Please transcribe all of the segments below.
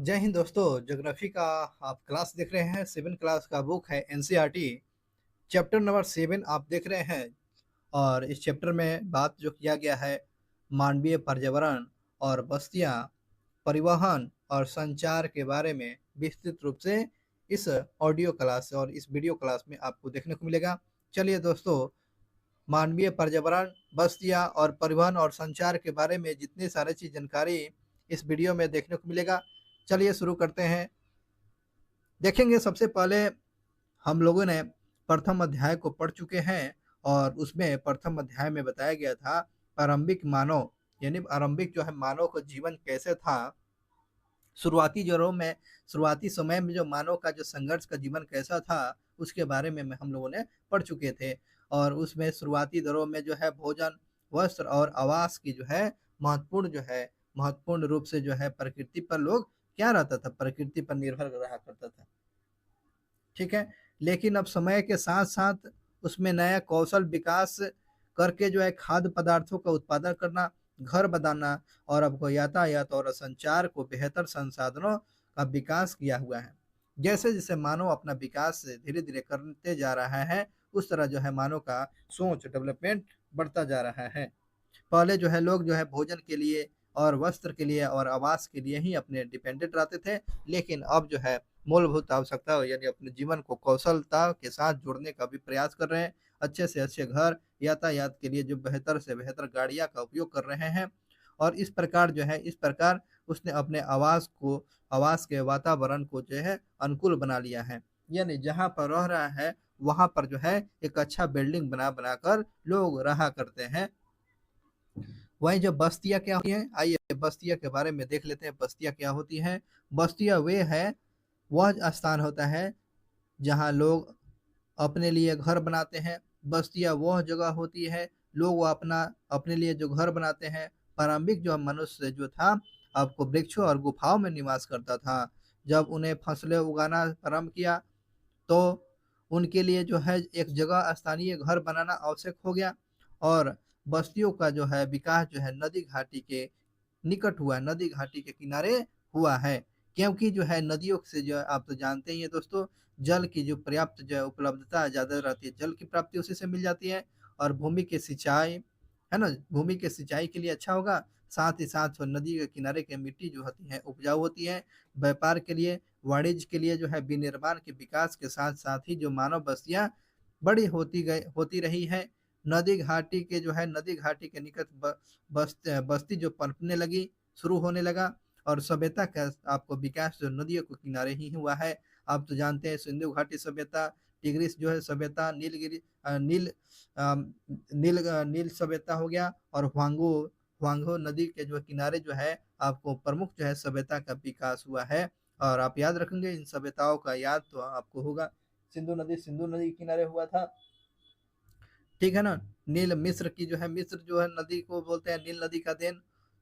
जय हिंद दोस्तों। ज्योग्राफी का आप क्लास देख रहे हैं। 7 क्लास का बुक है एनसीईआरटी। चैप्टर नंबर 7 आप देख रहे हैं। और इस चैप्टर में बात जो किया गया है, मानवीय पर्यावरण और बस्तियां, परिवहन और संचार के बारे में विस्तृत रूप से इस ऑडियो क्लास और इस वीडियो क्लास में आपको देखने को मिलेगा। चलिए दोस्तों, मानवीय पर्यावरण, बस्तियां और परिवहन और संचार के बारे में जितनी सारी चीज जानकारी इस वीडियो में देखने को मिलेगा। चलिए शुरू करते हैं। देखेंगे सबसे पहले हम लोगों ने प्रथम अध्याय को पढ़ चुके हैं। और उसमें प्रथम अध्याय में बताया गया था प्रारंभिक मानव, यानी आरंभिक जो है मानव का जीवन कैसे था। शुरुआती दौरों में, शुरुआती समय में जो मानव का जो संघर्ष का जीवन कैसा था, उसके बारे में हम लोगों ने पढ़ चुके थे। और उसमें शुरुआती दौरों में जो है भोजन, वस्त्र और आवास की जो है महत्वपूर्ण रूप से जो है प्रकृति पर लोग क्या रहता था, प्रकृति पर निर्भर रहा करता था। ठीक है। लेकिन अब समय के साथ साथ उसमें नया कौशल विकास करके जो है खाद्य पदार्थों का उत्पादन करना, घर बनाना और अब यातायात और संचार को बेहतर संसाधनों का विकास किया हुआ है। जैसे जैसे मानव अपना विकास धीरे धीरे करते जा रहा है, उस तरह जो है मानव का सोच डेवलपमेंट बढ़ता जा रहा है। पहले जो है लोग जो है भोजन के लिए और वस्त्र के लिए और आवास के लिए ही अपने डिपेंडेंट रहते थे। लेकिन अब जो है मूलभूत आवश्यकता यानी अपने जीवन को कौशलता के साथ जोड़ने का भी प्रयास कर रहे हैं। अच्छे से अच्छे घर, यातायात के लिए जो बेहतर से बेहतर गाड़ियां का उपयोग कर रहे हैं। और इस प्रकार उसने अपने आवास के वातावरण को जो है अनुकूल बना लिया है। यानी जहाँ पर रह रहा है वहां पर जो है एक अच्छा बिल्डिंग बना बनाकर लोग रहा करते हैं। वहीं जो बस्तियां क्या होती हैं, आइए बस्तियां के बारे में देख लेते हैं। बस्तियां क्या होती हैं? बस्तियां वे है, वह स्थान होता है जहां लोग अपने लिए घर बनाते हैं। बस्तियां वह जगह होती है, लोग वो अपना अपने लिए जो घर बनाते हैं। प्रारंभिक जो मनुष्य जो था, आपको वृक्षों और गुफाओं में निवास करता था। जब उन्हें फसलें उगाना प्रारंभ किया तो उनके लिए जो है एक जगह स्थानीय घर बनाना आवश्यक हो गया। और बस्तियों का जो है विकास जो है नदी घाटी के निकट हुआ, नदी घाटी के किनारे हुआ है। क्योंकि जो है नदियों से जो है आप तो जानते ही हैं दोस्तों, जल की जो पर्याप्त जो है उपलब्धता ज़्यादा रहती है, जल की प्राप्ति उसी से मिल जाती है। और भूमि की सिंचाई, है ना, भूमि के सिंचाई के लिए अच्छा होगा। साथ ही साथ जो नदी के किनारे की मिट्टी जो होती है उपजाऊ होती है। व्यापार के लिए, वाणिज्य के लिए जो है विनिर्माण के विकास के साथ साथ ही जो मानव बस्तियां बड़ी होती रही है। नदी घाटी के निकट बस्ती जो पनपने लगी, शुरू होने लगा। और सभ्यता का आपको विकास जो नदियों के किनारे ही हुआ है। आप तो जानते हैं सिंधु घाटी सभ्यता, टिग्रिस जो है सभ्यता, नीलगिरी नील नील सभ्यता हो गया। और हुआंगो नदी के जो किनारे जो है आपको प्रमुख जो है सभ्यता का विकास हुआ है। और आप याद रखेंगे इन सभ्यताओं का याद तो आपको होगा। सिंधु नदी के किनारे हुआ था। ठीक है ना। नील मिस्र की जो है, मिस्र जो है नदी को बोलते हैं नील नदी का देन।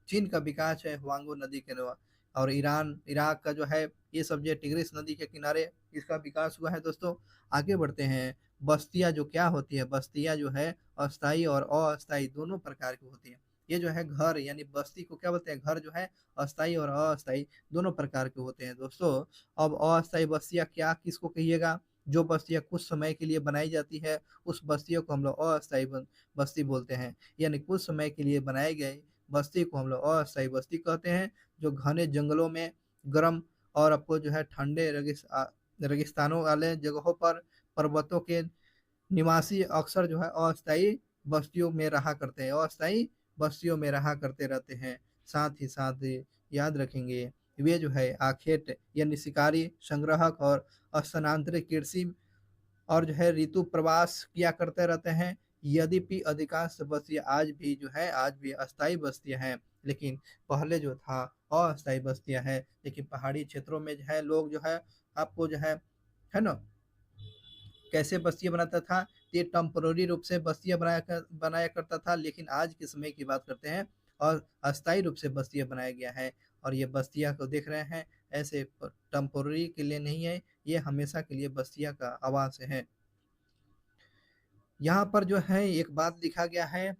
चीन का विकास है हुआंगो नदी के नवा। और ईरान इराक का जो है, ये सब जो टिग्रिस नदी के किनारे इसका विकास हुआ है दोस्तों। आगे बढ़ते हैं। बस्तियां जो क्या होती है, बस्तियां जो है अस्थाई और अस्थाई दोनों प्रकार की होती है। ये जो है घर, यानी बस्ती को क्या बोलते हैं, घर जो है अस्थाई और अस्थाई दोनों प्रकार के होते हैं दोस्तों। अब अस्थाई बस्तियां क्या किसको कहिएगा? जो बस्तियां कुछ समय के लिए बनाई जाती है, उस बस्तियों को हम लोग बस्ती बोलते हैं। यानी कुछ समय के लिए बनाए गए बस्ती को हम लोग अस्थायी बस्ती कहते हैं। जो घने जंगलों में, गर्म और आपको जो है ठंडे रेगिस्तानों वाले जगहों पर, पर्वतों के निवासी अक्सर जो है अस्थायी बस्तियों में रहा करते हैं, अस्थायी बस्तियों में रहा करते रहते हैं। साथ ही साथ याद रखेंगे, वे जो है आखेट यानी शिकारी, संग्राहक और स्थानांतरित कृषि और जो है ऋतु प्रवास किया करते रहते हैं। यद्यपि अधिकांश बस्तियां आज भी अस्थायी बस्तियां हैं। लेकिन पहले जो था अस्थायी बस्तियां हैं। लेकिन पहाड़ी क्षेत्रों में जो है लोग जो है आपको जो है ना, कैसे बस्तियां बनाता था? ये टेम्पररी रूप से बस्तियां बनाया करता था। लेकिन आज के समय की बात करते हैं और अस्थायी रूप से बस्तियां बनाया गया है। और ये बस्तियां को देख रहे हैं, ऐसे टेम्पररी के लिए नहीं है, ये हमेशा के लिए बस्तियां का आवास है। यहाँ पर जो है एक बात लिखा गया है,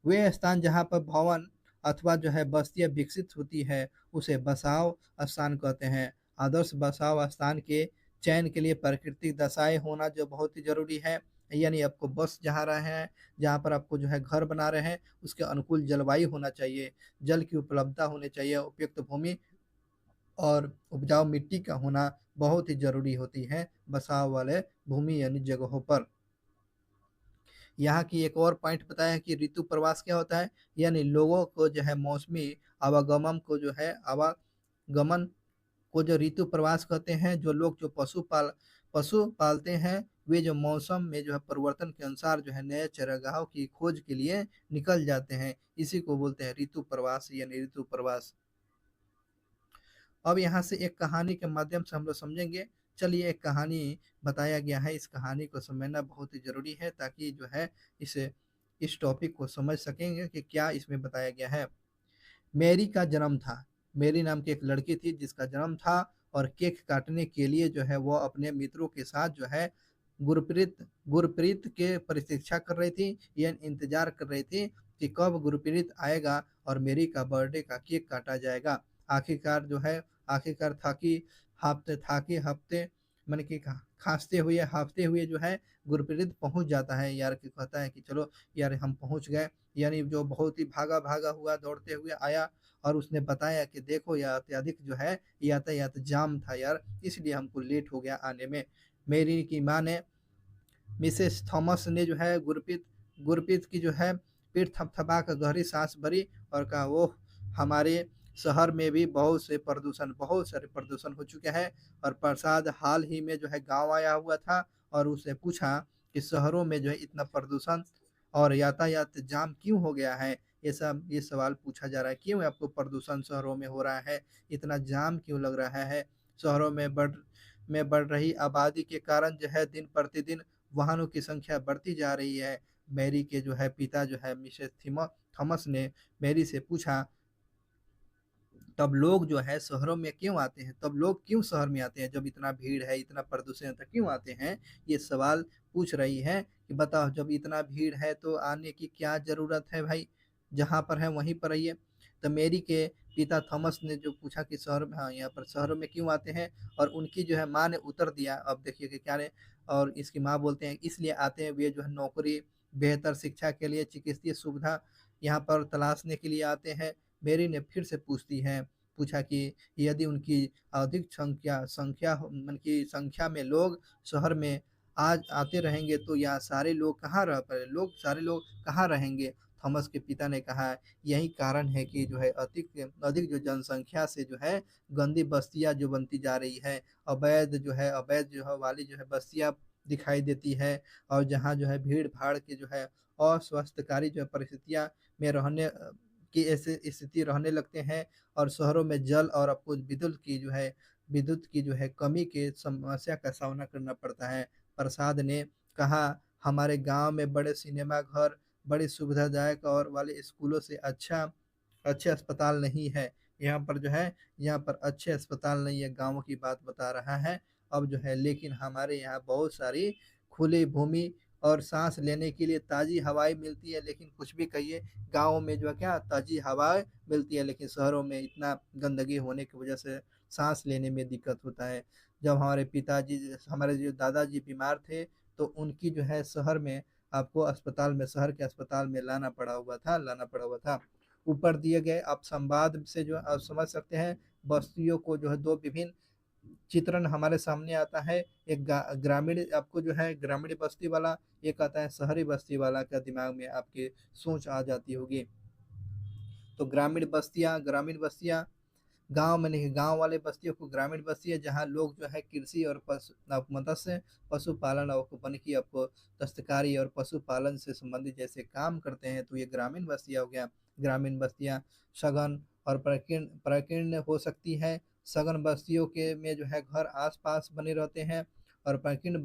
वे स्थान जहाँ पर भवन अथवा जो है बस्तियाँ विकसित होती है, उसे बसाव स्थान कहते हैं। आदर्श बसाव स्थान के चयन के लिए प्राकृतिक दशाएँ होना जो बहुत ही ज़रूरी है। यानी आपको बस जहाँ रहे हैं, जहाँ पर आपको जो है घर बना रहे हैं, उसके अनुकूल जलवायु होना चाहिए, जल की उपलब्धता होनी चाहिए, उपयुक्त भूमि और उपजाऊ मिट्टी का होना बहुत ही ज़रूरी होती है बसाव वाले भूमि यानी जगहों पर। यहाँ की एक और पॉइंट बताया है कि ऋतु प्रवास क्या होता है, यानी लोगों को जो है मौसमी आवागमन को जो है आवागमन को जो ऋतु प्रवास कहते हैं। जो लोग जो पशु पालते हैं, वे जो मौसम में जो है परिवर्तन के अनुसार जो है नए चारागाहों की खोज के लिए निकल जाते हैं। इसी को बोलते हैं ऋतु प्रवास यानी ऋतु प्रवास। अब यहाँ से एक कहानी के माध्यम से हम लोग समझेंगे। चलिए एक कहानी बताया गया है, इस कहानी को समझना बहुत ही ज़रूरी है ताकि जो है इस टॉपिक को समझ सकेंगे कि क्या इसमें बताया गया है। मैरी का जन्म था। मैरी नाम की एक लड़की थी जिसका जन्म था और केक काटने के लिए जो है वो अपने मित्रों के साथ जो है गुरप्रीत गुरप्रीत के प्रतीक्षा कर रही थी, या इंतजार कर रही थी कि कब गुरप्रीत आएगा और मेरी का बर्थडे का केक काटा जाएगा। आखिरकार जो है आखिरकार था कि हफ्ते मन की खांसते हुए हाफते हुए जो है गुरप्रीत पहुंच जाता है यार, कि कहता है कि चलो यार हम पहुंच गए। यानी जो बहुत ही भागा भागा हुआ दौड़ते हुए आया और उसने बताया कि देखो यार अत्यधिक जो है यातायात जाम था यार, इसलिए हमको लेट हो गया आने में। मेरी की माँ ने मिसेस थॉमस ने जो है गुरप्रीत गुरप्रीत की जो है पीठ थपथपा कर गहरी सांस भरी और कहा, ओह हमारे शहर में भी बहुत सारे प्रदूषण हो चुके हैं। और प्रसाद हाल ही में जो है गांव आया हुआ था और उसने पूछा कि शहरों में जो है इतना प्रदूषण और यातायात जाम क्यों हो गया है। ये सवाल पूछा जा रहा है, क्यों आपको प्रदूषण शहरों में हो रहा है, इतना जाम क्यों लग रहा है। शहरों में बढ़ रही आबादी के कारण जो है दिन प्रतिदिन वाहनों की संख्या बढ़ती जा रही है। मैरी के जो है पिता जो है मिसेस थॉमस ने मैरी से पूछा, तब लोग जो है शहरों में क्यों आते हैं, तब लोग क्यों शहर में आते हैं, जब इतना भीड़ है इतना प्रदूषण है तो क्यों आते हैं। ये सवाल पूछ रही है कि बताओ जब इतना भीड़ है तो आने की क्या जरूरत है भाई, जहाँ पर है वहीं पर रहिए। तो मेरी के पिता थॉमस ने जो पूछा कि शहर में, हाँ यहाँ पर शहरों में क्यों आते हैं, और उनकी जो है माँ ने उत्तर दिया। अब देखिए कि क्या ने, और इसकी माँ बोलते हैं इसलिए आते हैं वे जो है नौकरी, बेहतर शिक्षा के लिए, चिकित्सीय सुविधा यहाँ पर तलाशने के लिए आते हैं। मेरी ने फिर से पूछा कि यदि उनकी अधिक मन की संख्या में लोग शहर में आज आते रहेंगे तो यहाँ सारे लोग कहाँ रह पाए, लोग सारे लोग कहाँ रहेंगे। थॉमस के पिता ने कहा, यही कारण है कि जो है अधिक अधिक जो जनसंख्या से जो है गंदी बस्तियां जो बनती जा रही है, अवैध जो है वाली जो है बस्तियां दिखाई देती है। और जहाँ जो है भीड़ भाड़ के जो है अस्वस्थकारी जो है परिस्थितियां में रहने की ऐसे स्थिति रहने लगते हैं। और शहरों में जल और आपको विद्युत की जो है कमी के समस्या का सामना करना पड़ता है। प्रसाद ने कहा, हमारे गांव में बड़े सिनेमा घर, बड़े सुविधादायक और वाले स्कूलों से अच्छे अस्पताल नहीं है। यहाँ पर अच्छे अस्पताल नहीं है, गाँव की बात बता रहा है। अब जो है लेकिन हमारे यहाँ बहुत सारी खुली भूमि और सांस लेने के लिए ताज़ी हवाएं मिलती है। लेकिन कुछ भी कहिए, गाँव में जो है क्या ताज़ी हवाएं मिलती है, लेकिन शहरों में इतना गंदगी होने की वजह से सांस लेने में दिक्कत होता है। जब हमारे जो दादाजी बीमार थे तो उनकी जो है शहर के अस्पताल में लाना पड़ा हुआ था। ऊपर दिए गए आप संवाद से जो आप समझ सकते हैं, बस्तियों को जो है दो विभिन्न चित्रण हमारे सामने आता है। एक ग्रामीण आपको जो है ग्रामीण बस्ती वाला, एक आता है शहरी बस्ती वाला, का दिमाग में आपके सोच आ जाती होगी। तो ग्रामीण बस्तियाँ गांव में नहीं, गांव वाले बस्तियों को ग्रामीण बस्ती है, जहाँ लोग जो है कृषि और मत्स्य पशुपालन और वानिकी आपको दस्तकारी और पशुपालन से संबंधित जैसे काम करते हैं, तो ये ग्रामीण बस्तियाँ हो गया। ग्रामीण बस्तियाँ सघन और प्रकीर्ण हो सकती है। सघन बस्तियों के में जो है घर आसपास बने रहते हैं, और प्रकीर्ण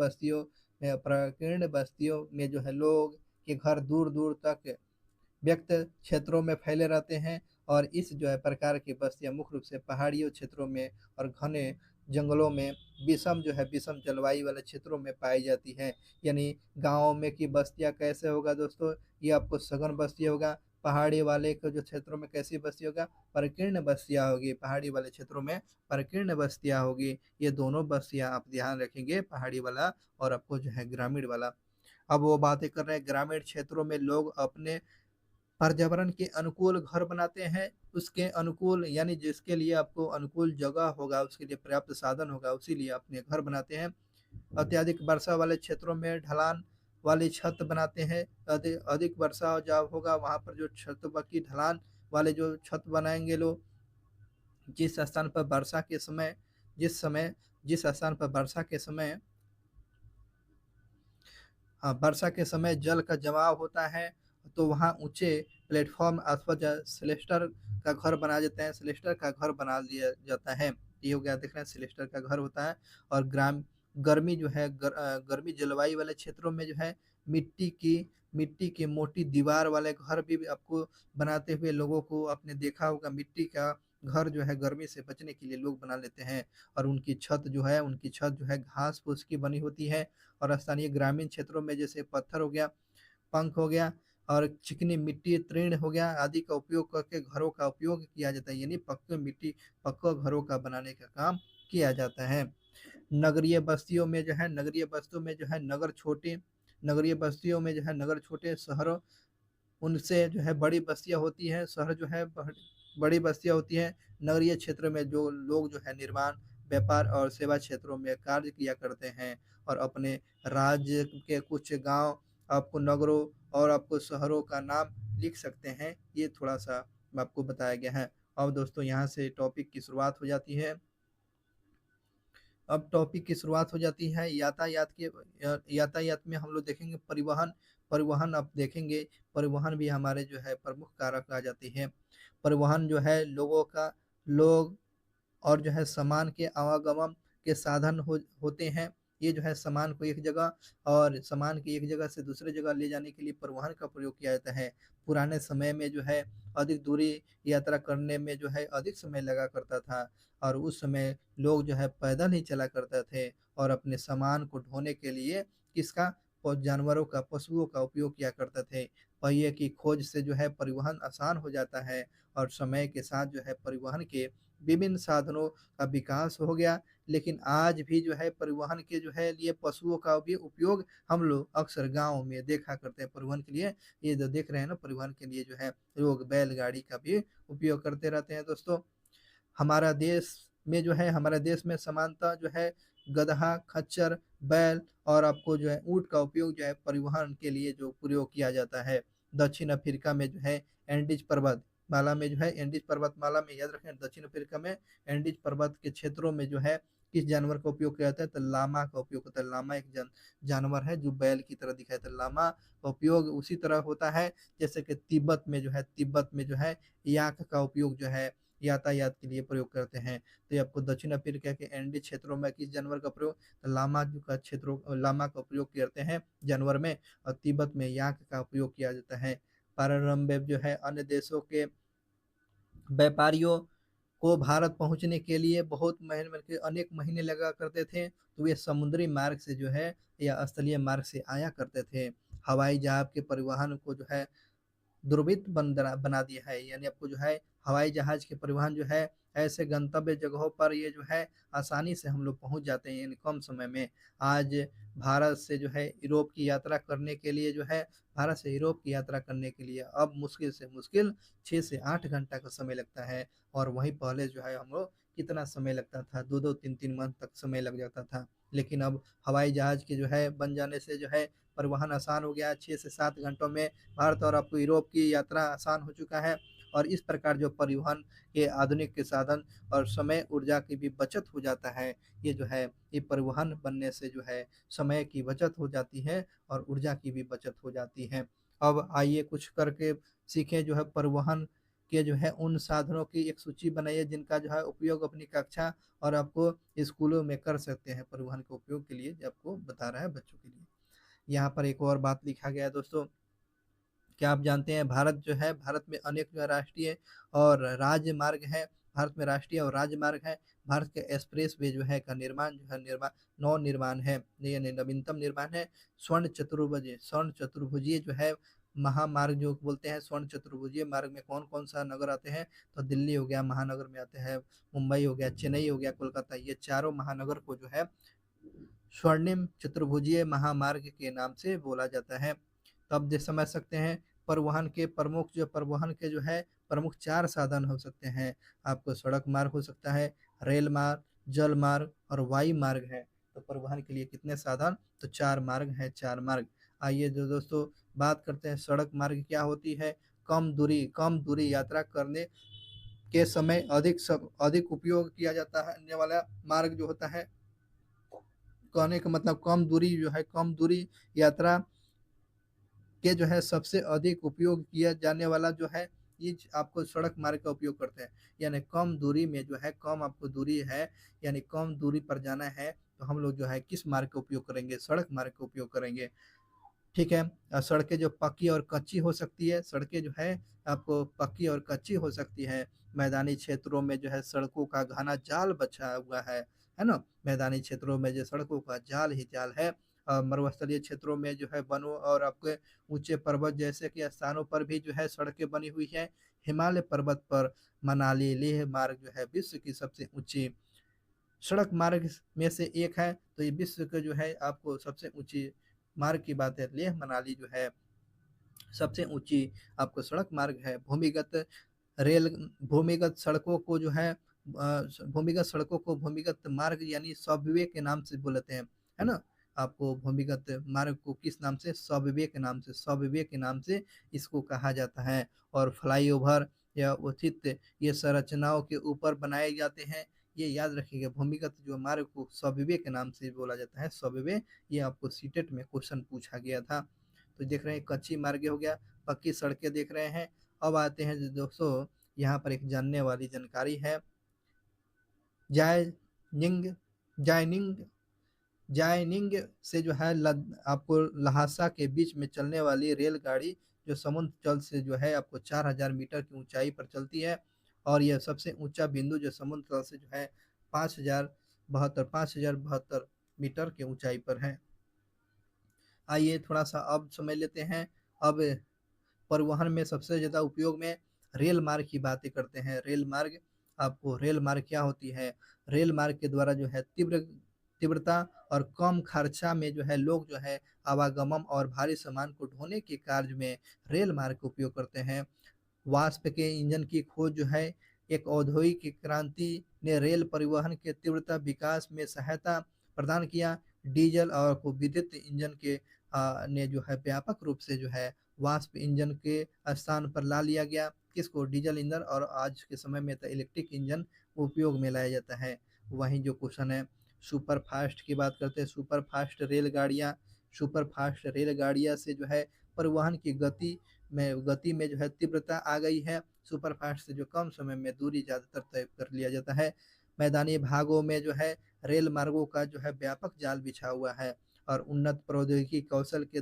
बस्तियों में जो है लोग के घर दूर दूर तक व्यक्त क्षेत्रों में फैले रहते हैं। और इस जो है प्रकार की बस्तियां मुख्य रूप से पहाड़ियों क्षेत्रों में और घने जंगलों में विषम जलवायु वाले क्षेत्रों में पाई जाती है। यानी गाँव में की बस्तियां कैसे होगा दोस्तों, ये आपको सघन बस्ती होगा, पहाड़ी वाले को जो क्षेत्रों में कैसी बस्ती होगा, परकीर्ण बस्तियाँ होगी, पहाड़ी वाले क्षेत्रों में परकीर्ण बस्तियाँ होगी। ये दोनों बस्तियाँ आप ध्यान रखेंगे, पहाड़ी वाला और आपको जो है ग्रामीण वाला। अब वो बातें कर रहे हैं ग्रामीण क्षेत्रों में लोग अपने पर्यावरण के अनुकूल घर बनाते हैं, उसके अनुकूल यानी जिसके लिए आपको अनुकूल जगह होगा, उसके लिए पर्याप्त साधन होगा, उसी लिए अपने घर बनाते हैं। अत्यधिक वर्षा वाले क्षेत्रों में ढलान वाली छत बनाते हैं। अधिक अधिक वर्षा जब होगा वहाँ पर जो छत की ढलान वाले जो छत बनाएंगे लोग, जिस स्थान पर वर्षा के समय जिस समय जिस स्थान पर वर्षा के समय हाँ, वर्षा के समय जल का जमाव होता है, तो वहाँ ऊंचे प्लेटफॉर्म अथवा सेलेस्टर का घर बना देते हैं, सेलेस्टर का घर बना दिया जाता है। ये हो गया, देख रहे हैं सेलेस्टर का घर होता है। और गर्मी जो है गर्मी जलवायु वाले क्षेत्रों में जो है मिट्टी की मिट्टी की मोटी दीवार वाले घर भी आपको बनाते हुए लोगों को आपने देखा होगा। मिट्टी का घर जो है गर्मी से बचने के लिए लोग बना लेते हैं। और उनकी छत जो है घास फूस की बनी होती है। और स्थानीय ग्रामीण क्षेत्रों में जैसे पत्थर हो गया, पंख हो गया और चिकनी मिट्टी तृण हो गया आदि का उपयोग करके घरों का उपयोग किया जाता है, यानी पक्का घरों का बनाने का काम किया जाता है। नगरीय बस्तियों में जो है नगर छोटे शहरों उनसे जो है बड़ी बस्तियां होती हैं। शहर जो है बड़ी बस्तियां होती हैं। नगरीय क्षेत्र में जो लोग जो है निर्माण, व्यापार और सेवा क्षेत्रों में कार्य किया करते हैं। और अपने राज्य के कुछ गांव आपको नगरों और आपको शहरों का नाम लिख सकते हैं। ये थोड़ा सा आपको बताया गया है। अब दोस्तों यहाँ से टॉपिक की शुरुआत हो जाती है। अब टॉपिक की शुरुआत हो जाती है यातायात में हम लोग देखेंगे परिवहन। परिवहन अब देखेंगे, परिवहन भी हमारे जो है प्रमुख कारक आ जाती है। परिवहन जो है लोग और जो है सामान के आवागमन के साधन होते हैं। ये जो है सामान को एक जगह से दूसरे जगह ले जाने के लिए परिवहन का प्रयोग किया जाता है। पुराने समय में जो है अधिक दूरी यात्रा करने में जो है अधिक समय लगा करता था। और उस समय लोग जो है पैदल ही चला करते थे और अपने सामान को ढोने के लिए किसका जानवरों का, पशुओं का उपयोग किया करते थे। पहिए की खोज से जो है परिवहन आसान हो जाता है। और समय के साथ जो है परिवहन के विभिन्न साधनों का विकास हो गया। लेकिन आज भी जो है परिवहन के जो है लिए पशुओं का भी उपयोग हम लोग अक्सर गाँव में देखा करते हैं परिवहन के लिए। ये जो देख रहे हैं ना, परिवहन के लिए जो है लोग बैलगाड़ी का भी उपयोग करते रहते हैं दोस्तों। हमारा देश में समानता जो है गधा, खच्चर, बैल और आपको जो है ऊँट का उपयोग जो है परिवहन के लिए जो प्रयोग किया जाता है। दक्षिण अफ्रीका में जो है एंडीज पर्वतमाला में याद रखें, दक्षिण अफ्रीका में एंडीज पर्वत के क्षेत्रों में जो है किस जानवर का उपयोग किया जाता है, तो लामा का उपयोग होता है। लामा एक जानवर है जो बैल की तरह दिखाई देता है। लामा का उपयोग उसी तरह होता है जैसे कि तिब्बत में जो है याक का उपयोग जो है यातायात के लिए प्रयोग करते हैं। तो ये आपको दक्षिण अफ्रीका के एंडी क्षेत्रों में किस जानवर का प्रयोग, तो लामा का उपयोग करते हैं जानवर में। और तिब्बत में याक का उपयोग किया जाता है। प्रारंभ में जो है अन्य देशों के व्यापारियों को भारत पहुंचने के लिए बहुत महीने बल्कि अनेक महीने लगा करते थे, तो वे समुद्री मार्ग से जो है या स्थलीय मार्ग से आया करते थे। हवाई जहाज के परिवहन को जो है दुर्बित बना दिया है, यानी आपको जो है हवाई जहाज के परिवहन जो है ऐसे गंतव्य जगहों पर ये जो है आसानी से हम लोग पहुंच जाते हैं, यानी कम समय में। आज भारत से जो है यूरोप की यात्रा करने के लिए जो है भारत से यूरोप की यात्रा करने के लिए अब मुश्किल से मुश्किल 6 से 8 घंटा का समय लगता है। और वहीं पहले जो है हम लोग कितना समय लगता था, 2-2 3-3 मंथ तक समय लग जाता था। लेकिन अब हवाई जहाज के जो है बन जाने से जो है परिवहन आसान हो गया। 6 से 7 घंटों में भारत और आपको यूरोप की यात्रा आसान हो चुका है। और इस प्रकार जो परिवहन के आधुनिक के साधन और समय ऊर्जा की भी बचत हो जाता है। ये जो है ये परिवहन बनने से जो है समय की बचत हो जाती है और ऊर्जा की भी बचत हो जाती है। अब आइए कुछ करके सीखें, जो है परिवहन के जो है उन साधनों की एक सूची बनाइए जिनका जो है उपयोग अपनी कक्षा और आपको स्कूलों में कर सकते हैं। परिवहन के उपयोग के लिए जो आपको बता रहा है बच्चों के लिए। यहाँ पर एक और बात लिखा गया है दोस्तों, क्या आप जानते हैं भारत में अनेक जो है राष्ट्रीय और राज्य मार्ग है। भारत में राष्ट्रीय और राज्य मार्ग है। भारत के एक्सप्रेस वे जो है का निर्माण जो है नव निर्माण है, यानी नवीनतम निर्माण है। स्वर्ण चतुर्भुज जो है महामार्ग जो बोलते हैं स्वर्ण चतुर्भुजीय मार्ग में कौन कौन सा नगर आते हैं, तो दिल्ली हो गया महानगर में आते हैं, मुंबई हो गया, चेन्नई हो गया, कोलकाता, ये चारों महानगर को जो है स्वर्णिम चतुर्भुजीय महामार्ग के नाम से बोला जाता है। तो अब समझ सकते हैं परिवहन के जो है प्रमुख चार साधन हो सकते हैं। आपको सड़क मार्ग हो सकता है, रेल मार्ग, जल मार्ग और वायु मार्ग है। तो परिवहन के लिए कितने साधन, तो चार मार्ग है, चार मार्ग। आइए जो दोस्तों बात करते हैं सड़क मार्ग क्या होती है। कम दूरी यात्रा करने के समय अधिक उपयोग किया जाता है अन्य वाला मार्ग जो होता है। कहने का मतलब कम दूरी यात्रा के जो है सबसे अधिक उपयोग किया जाने वाला जो है ये आपको सड़क मार्ग का उपयोग करते हैं। यानी कम दूरी में जो है कम आपको दूरी है, यानी कम दूरी पर जाना है, तो हम लोग जो है किस मार्ग का उपयोग करेंगे, सड़क मार्ग का उपयोग करेंगे। ठीक है। सड़कें जो पक्की और कच्ची हो सकती है, सड़कें जो है आपको पक्की और कच्ची हो सकती है। मैदानी क्षेत्रों में जो है सड़कों का घना जाल बचा हुआ है ना। मैदानी क्षेत्रों में जो सड़कों का जाल ही जाल है। मरुस्थलीय क्षेत्रों में जो है वनों और आपके ऊंचे पर्वत जैसे कि स्थानों पर भी जो है सड़कें बनी हुई है। हिमालय पर्वत पर मनाली लेह मार्ग जो है विश्व की सबसे ऊंची सड़क मार्ग में से एक है। तो ये विश्व के जो है आपको सबसे ऊंची मार्ग की बात है, लेह मनाली जो है सबसे ऊंची आपको सड़क मार्ग है। रेल भूमिगत सड़कों को जो है भूमिगत सड़कों को भूमिगत मार्ग यानी सबवे के नाम से बोलते हैं, है ना। आपको भूमिगत मार्ग को किस नाम से, सबवे के नाम से इसको कहा जाता है। और फ्लाईओवर या उचित ये संरचनाओं के ऊपर बनाए जाते हैं। ये याद रखिएगा, भूमिगत जो मार्ग को सबवे के नाम से बोला जाता है, सबवे। ये आपको सीटेट में क्वेश्चन पूछा गया था। तो देख रहे हैं कच्ची मार्ग हो गया, पक्की सड़कें देख रहे हैं। अब आते हैं जो दोस्तों यहाँ पर एक जानने वाली जानकारी है। जायनिंग जायनिंग जायनिंग से जो है आपको लहासा के बीच में चलने वाली रेलगाड़ी जो समुद्र तल से जो है आपको 4000 मीटर की ऊंचाई पर चलती है। और यह सबसे ऊंचा बिंदु जो समुद्र तल से जो है 5072 मीटर की ऊंचाई पर है। आइए थोड़ा सा अब समझ लेते हैं। अब परिवहन में सबसे ज़्यादा उपयोग में रेल मार्ग की बातें करते हैं। रेल मार्ग, आपको रेल मार्ग क्या होती है, रेल मार्ग के द्वारा जो है तीव्रता और कम खर्चा में जो है लोग जो है आवागमन और भारी सामान को ढोने के कार्य में रेल मार्ग का उपयोग करते हैं। वाष्प के इंजन की खोज जो है एक औद्योगिक क्रांति ने रेल परिवहन के तीव्रता विकास में सहायता प्रदान किया। डीजल और विद्युत इंजन के ने जो है व्यापक रूप से जो है वाष्प इंजन के स्थान पर ला लिया गया। किसको, डीजल इंजन, और आज के समय में तो इलेक्ट्रिक इंजन उपयोग में लाया जाता है। वहीं जो क्वेश्चन है सुपर फास्ट की बात करते हैं। सुपर फास्ट रेलगाड़ियाँ से जो है परिवहन की गति में जो है तीव्रता आ गई है। सुपर फास्ट से जो कम समय में दूरी ज़्यादातर तय कर लिया जाता है। मैदानी भागों में जो है रेल मार्गों का जो है व्यापक जाल बिछा हुआ है। और उन्नत प्रौद्योगिकी कौशल के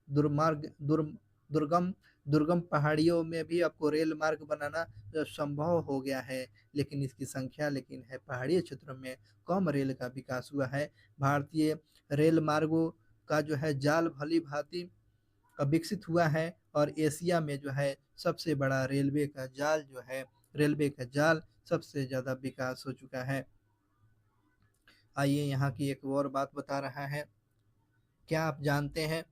दुर्मार्ग दुर् दुर्गम दुर्गम पहाड़ियों में भी आपको रेल मार्ग बनाना संभव हो गया है। लेकिन इसकी संख्या लेकिन है पहाड़ी क्षेत्रों में कम रेल का विकास हुआ है। भारतीय रेल मार्गों का जो है जाल भली भांति विकसित हुआ है। और एशिया में जो है सबसे बड़ा रेलवे का जाल सबसे ज़्यादा विकास हो चुका है। आइए यहाँ की एक और बात बता रहा है। क्या आप जानते हैं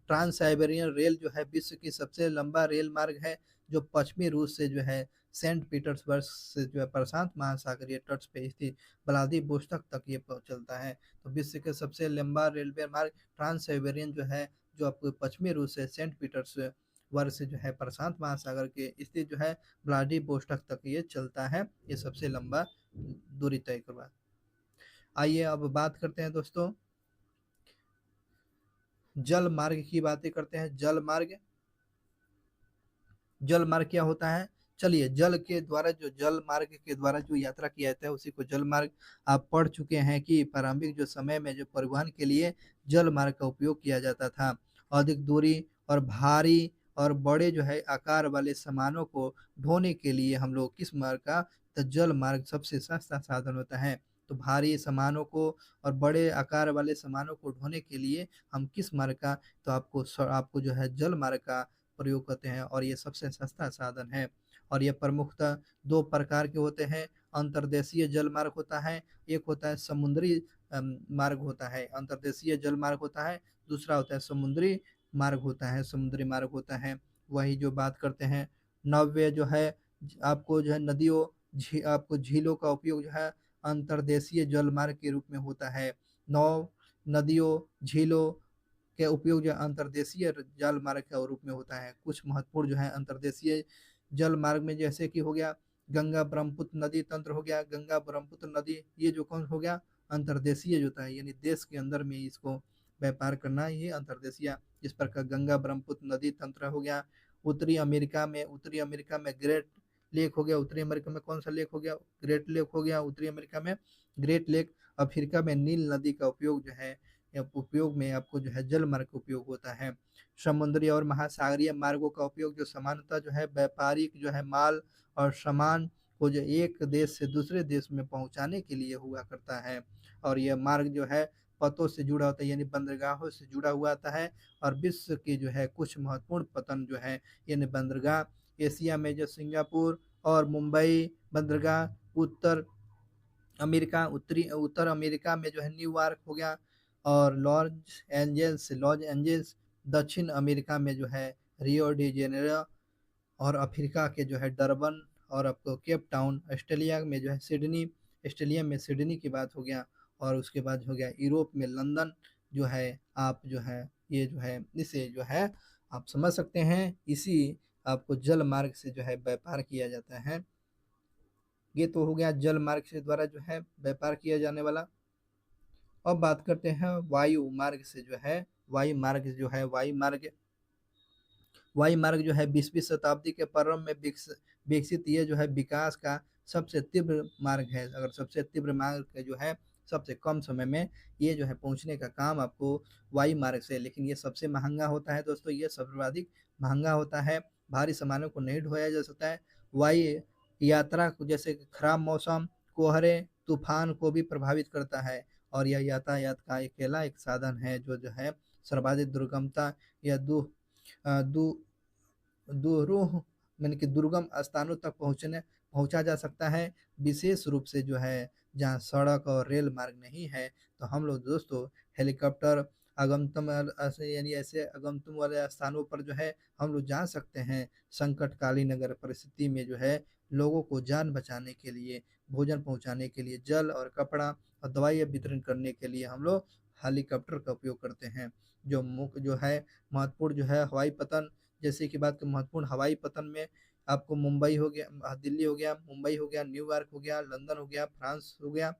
ट्रांस साइबेरियन रेल जो है विश्व की सबसे लंबा रेल मार्ग है, जो पश्चिमी रूस से जो है सेंट पीटर्सबर्ग से जो है प्रशांत महासागरीय तट पे स्थित व्लादिवोस्तोक तक ये चलता है। तो विश्व के सबसे लंबा रेलवे मार्ग ट्रांस साइबेरियन जो है, जो आपको पश्चिमी रूस से सेंट पीटर्सबर्ग से जो है प्रशांत महासागर के स्थित जो है व्लादिवोस्तोक तक ये चलता है। ये सबसे लंबा दूरी तय करवा। आइए अब बात करते हैं दोस्तों जल मार्ग की बातें करते हैं। जल मार्ग क्या होता है, चलिए जल मार्ग के द्वारा जो यात्रा किया जाता है उसी को जल मार्ग। आप पढ़ चुके हैं कि प्रारंभिक जो समय में जो परिवहन के लिए जल मार्ग का उपयोग किया जाता था। अधिक दूरी और भारी और बड़े जो है आकार वाले सामानों को ढोने के लिए हम लोग किस मार्ग का, तो जल मार्ग सबसे सस्ता साधन होता है। तो भारी सामानों को और बड़े आकार वाले सामानों को ढोने के लिए हम किस मार्ग का, तो आपको जो है जल मार्ग का प्रयोग करते हैं और ये सबसे सस्ता साधन है। और ये प्रमुखतः 2 प्रकार के होते हैं, अंतर्देशीय जल मार्ग होता है, एक होता है समुद्री मार्ग होता है, अंतर्देशीय जल मार्ग होता है, दूसरा होता है समुद्री मार्ग होता है, समुद्री मार्ग होता है। वही जो बात करते हैं, नौवे जो है आपको जो है नदियों आपको झीलों का उपयोग जो है अंतर्देशीय जल मार्ग के रूप में होता है। नौ नदियों, झीलों के उपयोग जो है अंतर्देशीय जल मार्ग के रूप में होता है। कुछ महत्वपूर्ण जो है अंतर्देशीय जल मार्ग में जैसे कि हो गया गंगा ब्रह्मपुत्र नदी तंत्र हो गया, गंगा ब्रह्मपुत्र नदी, ये जो कौन हो गया अंतर्देशीय जो होता है, यानी देश के अंदर में इसको व्यापार करना, ये अंतर्देशीय। इस प्रकार गंगा ब्रह्मपुत्र नदी तंत्र हो गया। उत्तरी अमेरिका में ग्रेट लेक हो गया, उत्तरी अमेरिका में कौन सा लेक हो गया, ग्रेट लेक हो गया उत्तरी अमेरिका में, ग्रेट लेक। अफ्रीका में नील नदी का उपयोग जो है, उपयोग में आपको जो है जल मार्ग का उपयोग होता है। समुद्री और महासागरीय मार्गों का उपयोग जो सामान्यतः जो है व्यापारिक जो है माल और सामान को जो एक देश से दूसरे देश में पहुंचाने के लिए हुआ करता है। और यह मार्ग जो है पतों से जुड़ा होता है, यानी बंदरगाहों से जुड़ा हुआ आता है। और विश्व की जो है कुछ महत्वपूर्ण पतन जो है, यानी बंदरगाह, एशिया में जो सिंगापुर और मुंबई बंदरगाह, उत्तर अमेरिका में जो है न्यूयॉर्क हो गया और लॉस एंजल्स, दक्षिण अमेरिका में जो है रियो डी जेनेरो, और अफ्रीका के जो है डरबन और आपको केप टाउन, ऑस्ट्रेलिया में जो है सिडनी, ऑस्ट्रेलिया में सिडनी की बात हो गया। और उसके बाद हो गया यूरोप में लंदन जो है, आप जो है ये जो है इसे जो है आप समझ सकते हैं, इसी आपको जल मार्ग से जो है व्यापार किया जाता है। ये तो हो गया जल मार्ग से द्वारा जो है व्यापार किया जाने वाला। अब बात करते हैं वायु मार्ग से जो है, वायु मार्ग जो है 20वीं शताब्दी के प्रारंभ में विकसित ये जो है विकास का सबसे तीव्र मार्ग है। अगर सबसे तीव्र मार्ग जो है सबसे कम समय में ये जो है पहुंचने का काम आपको वायु मार्ग से, लेकिन ये सबसे महंगा होता है दोस्तों, ये सर्वाधिक महंगा होता है, भारी सामानों को नहीं ढोया जा सकता है। वायु यात्रा को जैसे खराब मौसम, कोहरे, तूफान को भी प्रभावित करता है। और यह यातायात का अकेला एक साधन है जो है सर्वाधिक दुर्गमता या दू दूरों यानी कि दुर्गम स्थानों तक पहुंचा जा सकता है, विशेष रूप से जो है जहाँ सड़क और रेल मार्ग नहीं है। तो हम लोग दोस्तों हेलीकॉप्टर यानी ऐसे अगमतुम वाले स्थानों पर जो है हम लोग जा सकते हैं। संकटकालीन अगर परिस्थिति में जो है लोगों को जान बचाने के लिए, भोजन पहुंचाने के लिए, जल और कपड़ा और दवाइयाँ वितरण करने के लिए हम लोग हेलीकॉप्टर का उपयोग करते हैं। जो मुख्य जो है महत्वपूर्ण जो है हवाई पतन, जैसे कि बात करें महत्वपूर्ण हवाई पतन में आपको मुंबई हो गया, दिल्ली हो गया, मुंबई हो गया, न्यूयॉर्क हो गया, लंदन हो गया, फ्रांस हो गया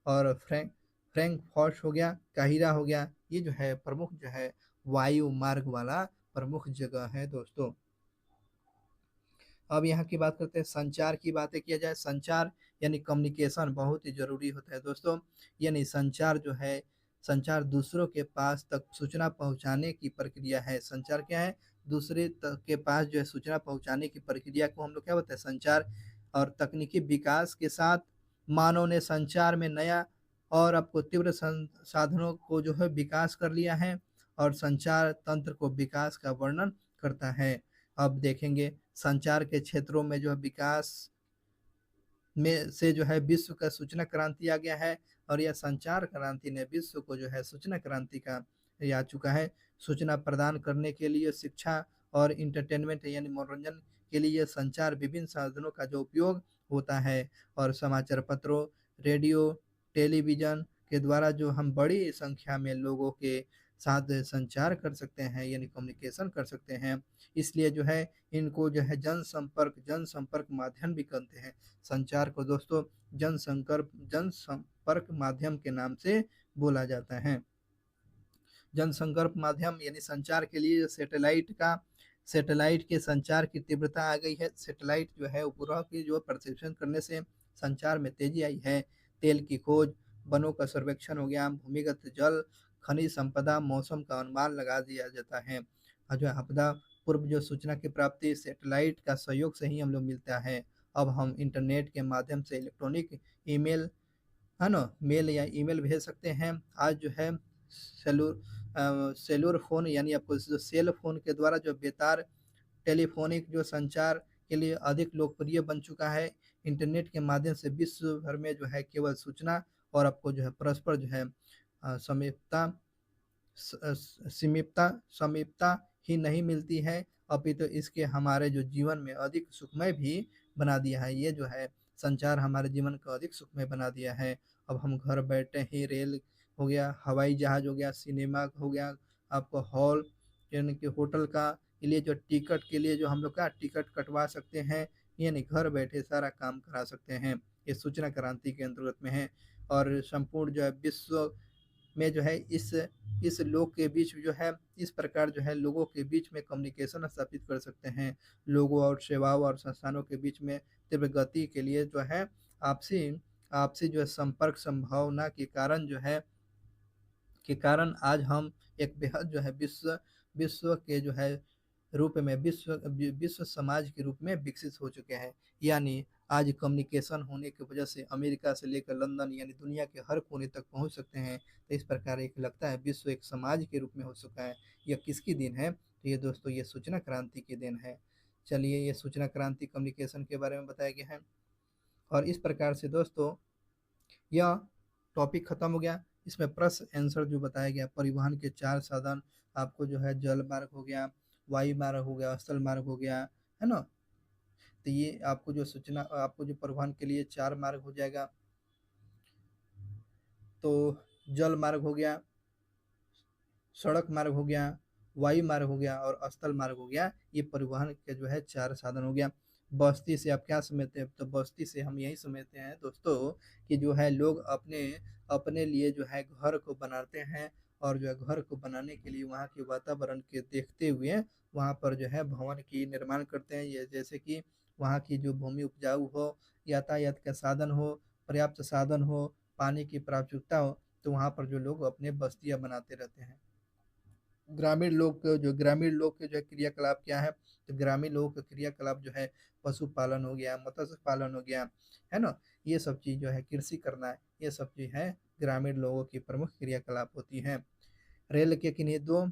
और फ्रैंकफर्ट हो गया, काहिरा हो गया। ये जो है प्रमुख जो है वायु मार्ग वाला प्रमुख जगह है दोस्तों। अब यहाँ की बात करते हैं, संचार की बातें किया जाए, संचार यानी कम्युनिकेशन बहुत ही जरूरी होता है दोस्तों। यानी संचार जो है, संचार दूसरों के पास तक सूचना पहुंचाने की प्रक्रिया है। संचार क्या है, दूसरे तक के पास जो है सूचना पहुंचाने की प्रक्रिया को हम लोग क्या बोलते हैं, संचार। और तकनीकी विकास के साथ मानव ने संचार में नया और आपको तीव्र साधनों को जो है विकास कर लिया है और संचार तंत्र को विकास का वर्णन करता है। अब देखेंगे संचार के क्षेत्रों में जो है विकास में से जो है विश्व का सूचना क्रांति आ गया है। और यह संचार क्रांति ने विश्व को जो है सूचना क्रांति का ये आ चुका है। सूचना प्रदान करने के लिए, शिक्षा और इंटरटेनमेंट यानी मनोरंजन के लिए संचार विभिन्न साधनों का जो उपयोग होता है। और समाचार पत्रों, रेडियो, टेलीविजन के द्वारा जो हम बड़ी संख्या में लोगों के साथ संचार कर सकते हैं, यानी कम्युनिकेशन कर सकते हैं। इसलिए जो है इनको जो है जनसंपर्क माध्यम भी कहते हैं। संचार को दोस्तों जनसंपर्क माध्यम के नाम से बोला जाता है। जनसंपर्क माध्यम यानी संचार के लिए सैटेलाइट के संचार की तीव्रता आ गई है। सैटेलाइट जो है उपग्रह की जो प्रक्षेपण करने से संचार में तेजी आई है। तेल की खोज, वनों का सर्वेक्षण हो गया, भूमिगत जल, खनिज संपदा, मौसम का अनुमान लगा दिया जाता है। और जो आपदा पूर्व जो सूचना की प्राप्ति सैटेलाइट का सहयोग से ही हम लोग मिलता है। अब हम इंटरनेट के माध्यम से इलेक्ट्रॉनिक ईमेल है ना? मेल या ईमेल भेज सकते हैं। आज जो है सेल्युलर फ़ोन यानी आपको जो सेल फ़ोन के द्वारा जो बेतार टेलीफ़ोनिक जो संचार के लिए अधिक लोकप्रिय बन चुका है। इंटरनेट के माध्यम से विश्व भर में जो है केवल सूचना और आपको जो है परस्पर जो है समीपता सीमितता समीपता ही नहीं मिलती है, अपितु इसके हमारे जो जीवन में अधिक सुखमय भी बना दिया है। ये जो है संचार हमारे जीवन को अधिक सुखमय बना दिया है। अब हम घर बैठे ही रेल हो गया, हवाई जहाज हो गया, सिनेमा हो गया, आपको हॉल यानी कि होटल का के लिए जो टिकट के लिए जो हम लोग का टिकट कटवा सकते हैं, यानी घर बैठे सारा काम करा सकते हैं। ये सूचना क्रांति के अंतर्गत में है। और संपूर्ण जो है विश्व में जो है इस लोग के बीच जो है इस प्रकार जो है लोगों के बीच में कम्युनिकेशन स्थापित कर सकते हैं। लोगों और सेवाओं और संस्थानों के बीच में तीव्र गति के लिए जो है आपसी आपसी जो है संपर्क संभावना के कारण आज हम एक बेहद जो है विश्व के जो है रूप में विश्व समाज के रूप में विकसित हो चुके हैं। यानी आज कम्युनिकेशन होने की वजह से अमेरिका से लेकर लंदन यानी दुनिया के हर कोने तक पहुंच सकते हैं। तो इस प्रकार एक लगता है विश्व एक समाज के रूप में हो चुका है। यह किसकी देन है? तो ये दोस्तों ये सूचना क्रांति की देन है। चलिए ये सूचना क्रांति कम्युनिकेशन के बारे में बताया गया है। और इस प्रकार से दोस्तों यह टॉपिक खत्म हो गया। इसमें प्रश्न आंसर जो बताया गया, परिवहन के 4 साधन आपको जो है जल मार्ग हो गया, वायु मार्ग हो गया, स्थल मार्ग हो गया, है ना? तो ये आपको जो परिवहन के लिए 4 मार्ग हो जाएगा। तो जल मार्ग हो गया, सड़क मार्ग हो गया, वायु मार्ग हो गया और स्थल मार्ग हो गया। ये परिवहन के जो है 4 साधन हो गया। बस्ती से आप क्या समझते हैं? तो बस्ती से हम यही समझते हैं दोस्तों कि जो है लोग अपने अपने लिए जो है घर को बनाते हैं और जो है घर को बनाने के लिए वहाँ के वातावरण के देखते हुए वहाँ पर जो है भवन की निर्माण करते हैं। ये जैसे कि वहाँ की जो भूमि उपजाऊ हो, यातायात का साधन हो, पर्याप्त साधन हो, पानी की प्राप्यता हो, तो वहाँ पर जो लोग अपने बस्तियाँ बनाते रहते हैं। ग्रामीण लोग के जो है क्रियाकलाप क्या है? तो ग्रामीण लोगों का क्रियाकलाप जो है पशुपालन हो गया, मत्स्य पालन हो गया, है ना? ये सब चीज़ जो है कृषि करना है, ये सब चीज़ है ग्रामीण लोगों की प्रमुख क्रियाकलाप होती हैं। रेल के किन्हीं 2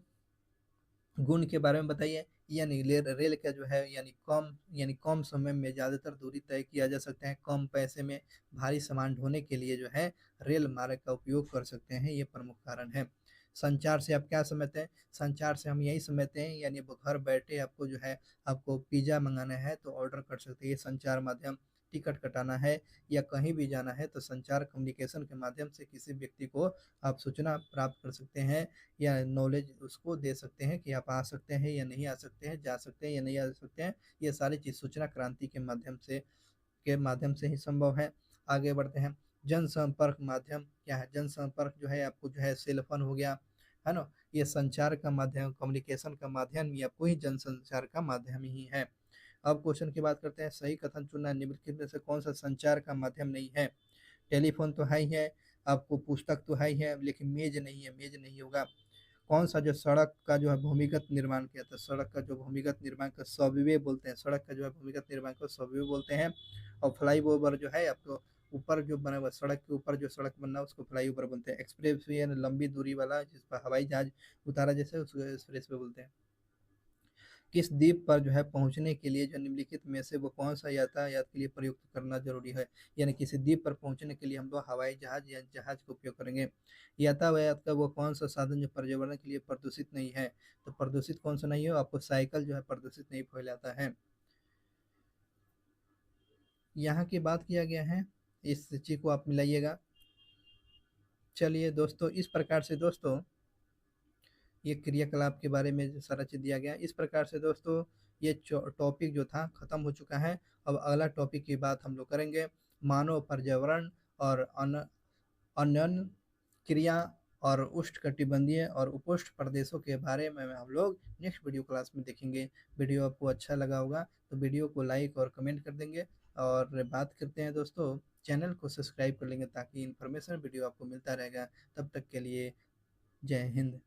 गुण के बारे में बताइए। यानी रेल का जो है यानी कम समय में ज़्यादातर दूरी तय किया जा सकता है, कम पैसे में भारी सामान ढोने के लिए जो है रेल मार्ग का उपयोग कर सकते हैं, ये प्रमुख कारण है। संचार से आप क्या समझते हैं? संचार से हम यही समझते हैं यानी अब घर बैठे आपको जो है आपको पिज़्ज़ा मंगाना है तो ऑर्डर कर सकते हैं, ये संचार माध्यम। टिकट कटाना है या कहीं भी जाना है तो संचार कम्युनिकेशन के माध्यम से किसी व्यक्ति को आप सूचना प्राप्त कर सकते हैं या नॉलेज उसको दे सकते हैं कि आप आ सकते हैं या नहीं आ सकते हैं, जा सकते हैं या नहीं आ सकते हैं। ये सारी चीज़ सूचना क्रांति के माध्यम से ही संभव है। आगे बढ़ते हैं। जनसंपर्क माध्यम क्या है? जनसंपर्क जो है आपको जो है सेल फोन हो गया, है ना? ये संचार का माध्यम, कम्युनिकेशन का माध्यम या कोई जनसंचार का माध्यम ही है। अब क्वेश्चन की बात करते हैं, सही कथन चुनना, निम्नलिखित में से कौन सा संचार का माध्यम नहीं है? टेलीफोन तो है ही है, आपको पुस्तक तो है ही है, लेकिन मेज नहीं है, मेज नहीं होगा। कौन सा जो सड़क का जो है भूमिगत निर्माण किया था? सड़क का जो भूमिगत निर्माण का सबवे बोलते हैं, सड़क का जो है भूमिगत निर्माण को सबवे बोलते हैं। और फ्लाई ओवर जो है आपको ऊपर जो बना हुआ सड़क के ऊपर जो सड़क बनना है उसको फ्लाई ओवर बोलते हैं। एक्सप्रेस वे यानी लंबी दूरी वाला जिस पर हवाई जहाज उतारा जैसे उसको एक्सप्रेस वे बोलते हैं। किस द्वीप पर जो है पहुंचने के लिए जो निम्नलिखित में से वो कौन सा यातायात के लिए प्रयुक्त करना जरूरी है? यानी किसी द्वीप पर पहुंचने के लिए हम लोग हवाई जहाज या जहाज का उपयोग करेंगे। यातायात का वो कौन सा साधन जो पर्यावरण के लिए प्रदूषित नहीं है? तो प्रदूषित कौन सा नहीं हो? आपको साइकिल जो है प्रदूषित नहीं फैलाता है। यहाँ की बात किया गया है, इस चीज को आप मिलाइएगा। चलिए दोस्तों, इस प्रकार से दोस्तों ये क्रियाकलाप के बारे में सारा चीज़ दिया गया। इस प्रकार से दोस्तों ये टॉपिक जो था ख़त्म हो चुका है। अब अगला टॉपिक की बात हम लोग करेंगे, मानव पर्यावरण और अन्य क्रिया और उष्णकटिबंधीय और उपोष्ण प्रदेशों के बारे में हम लोग नेक्स्ट वीडियो क्लास में देखेंगे। वीडियो आपको अच्छा लगा होगा तो वीडियो को लाइक और कमेंट कर देंगे। और बात करते हैं दोस्तों, चैनल को सब्सक्राइब कर लेंगे ताकि इन्फॉर्मेशन वीडियो आपको मिलता रहेगा। तब तक के लिए जय हिंद।